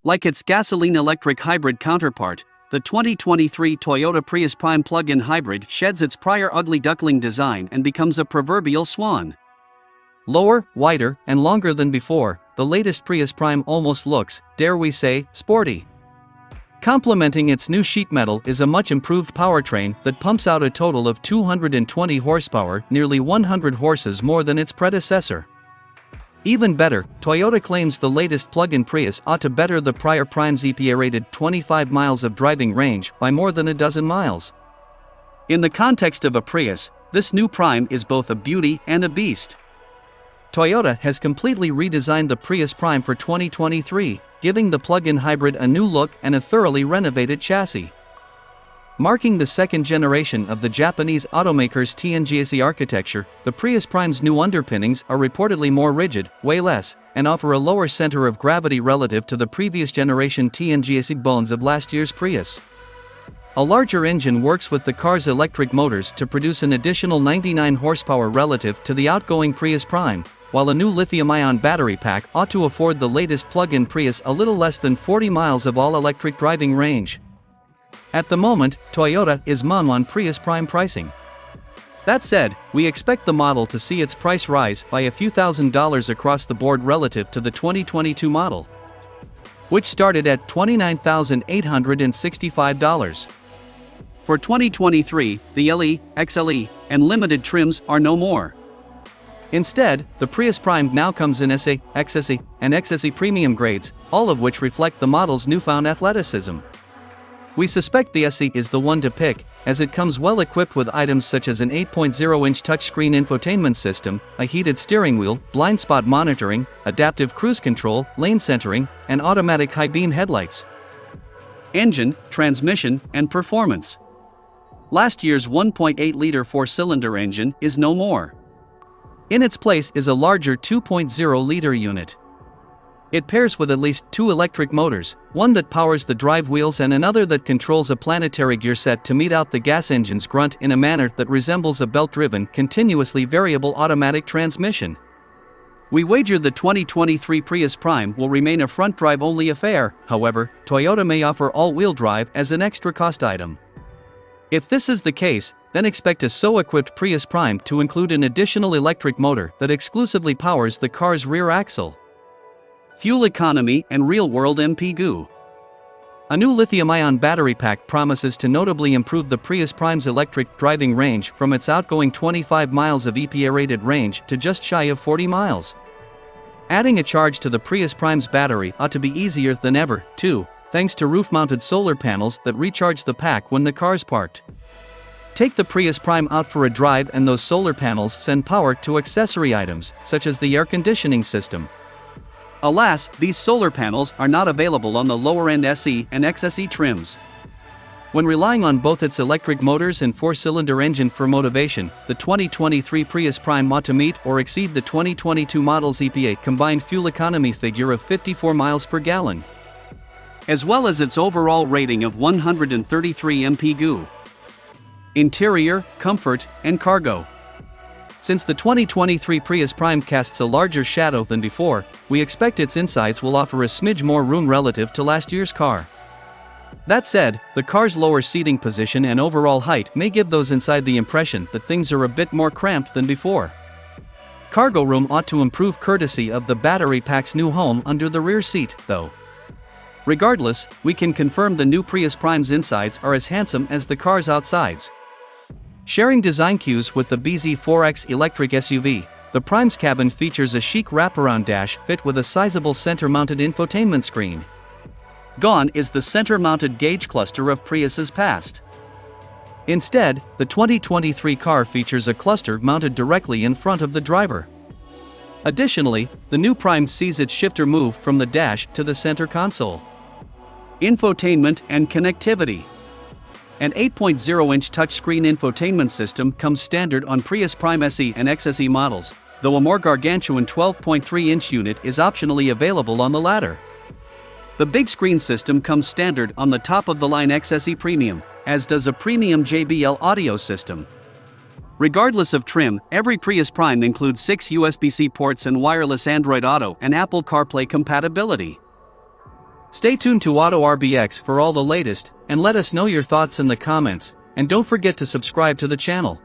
Like its gasoline-electric hybrid counterpart, the 2023 Toyota Prius Prime plug-in hybrid sheds its prior ugly duckling design and becomes a proverbial swan. Lower, wider, and longer than before, the latest Prius Prime almost looks, dare we say, sporty. Complementing its new sheet metal is a much improved powertrain that pumps out a total of 220 horsepower, nearly 100 horses more than its predecessor. Even better, Toyota claims the latest plug-in Prius ought to better the prior Prime's EPA-rated 25 miles of driving range by more than a dozen miles. In the context of a Prius, this new Prime is both a beauty and a beast. Toyota has completely redesigned the Prius Prime for 2023, giving the plug-in hybrid a new look and a thoroughly renovated chassis. Marking the second generation of the Japanese automaker's TNGAC architecture, the Prius Prime's new underpinnings are reportedly more rigid, weigh less, and offer a lower center of gravity relative to the previous generation TNGAC bones of last year's Prius. A larger engine works with the car's electric motors to produce an additional 99 horsepower relative to the outgoing Prius Prime, while a new lithium-ion battery pack ought to afford the latest plug-in Prius a little less than 40 miles of all-electric driving range. At the moment, Toyota is mum on Prius Prime pricing. That said, we expect the model to see its price rise by a few $1,000s across the board relative to the 2022 model, which started at $29,865. For 2023, the LE, XLE, and Limited trims are no more. Instead, the Prius Prime now comes in SE, XSE, and XSE premium grades, all of which reflect the model's newfound athleticism. We suspect the SE is the one to pick, as it comes well equipped with items such as an 8.0-inch touchscreen infotainment system, a heated steering wheel, blind spot monitoring, adaptive cruise control, lane centering, and automatic high-beam headlights. Engine, transmission, and performance. Last year's 1.8-liter four-cylinder engine is no more. In its place is a larger 2.0-liter unit. It pairs with at least two electric motors, one that powers the drive wheels and another that controls a planetary gear set to mete out the gas engine's grunt in a manner that resembles a belt-driven, continuously variable automatic transmission. We wager the 2023 Prius Prime will remain a front-drive-only affair. However, Toyota may offer all-wheel drive as an extra cost item. If this is the case, then expect a so-equipped Prius Prime to include an additional electric motor that exclusively powers the car's rear axle. Fuel economy and real-world MPG. A new lithium-ion battery pack promises to notably improve the Prius Prime's electric driving range from its outgoing 25 miles of EPA-rated range to just shy of 40 miles. Adding a charge to the Prius Prime's battery ought to be easier than ever, too, thanks to roof-mounted solar panels that recharge the pack when the car's parked. Take the Prius Prime out for a drive and those solar panels send power to accessory items, such as the air conditioning system. Alas, these solar panels are not available on the lower-end SE and XSE trims. When relying on both its electric motors and four-cylinder engine for motivation, the 2023 Prius Prime ought to meet or exceed the 2022 model's EPA combined fuel economy figure of 54 miles per gallon, as well as its overall rating of 133 mpg. Interior, comfort, and cargo. Since the 2023 Prius Prime casts a larger shadow than before, we expect its insides will offer a smidge more room relative to last year's car. That said, the car's lower seating position and overall height may give those inside the impression that things are a bit more cramped than before. Cargo room ought to improve courtesy of the battery pack's new home under the rear seat, though. Regardless, we can confirm the new Prius Prime's insides are as handsome as the car's outsides. Sharing design cues with the BZ4X electric SUV, the Prime's cabin features a chic wraparound dash fit with a sizable center-mounted infotainment screen. Gone is the center-mounted gauge cluster of Prius's past. Instead, the 2023 car features a cluster mounted directly in front of the driver. Additionally, the new Prime sees its shifter move from the dash to the center console. Infotainment and connectivity. An 8.0-inch touchscreen infotainment system comes standard on Prius Prime SE and XSE models, though a more gargantuan 12.3-inch unit is optionally available on the latter. The big screen system comes standard on the top-of-the-line XSE Premium, as does a premium JBL audio system. Regardless of trim, every Prius Prime includes 6 USB-C ports and wireless Android Auto and Apple CarPlay compatibility. Stay tuned to Auto RBX for all the latest, and let us know your thoughts in the comments, and don't forget to subscribe to the channel.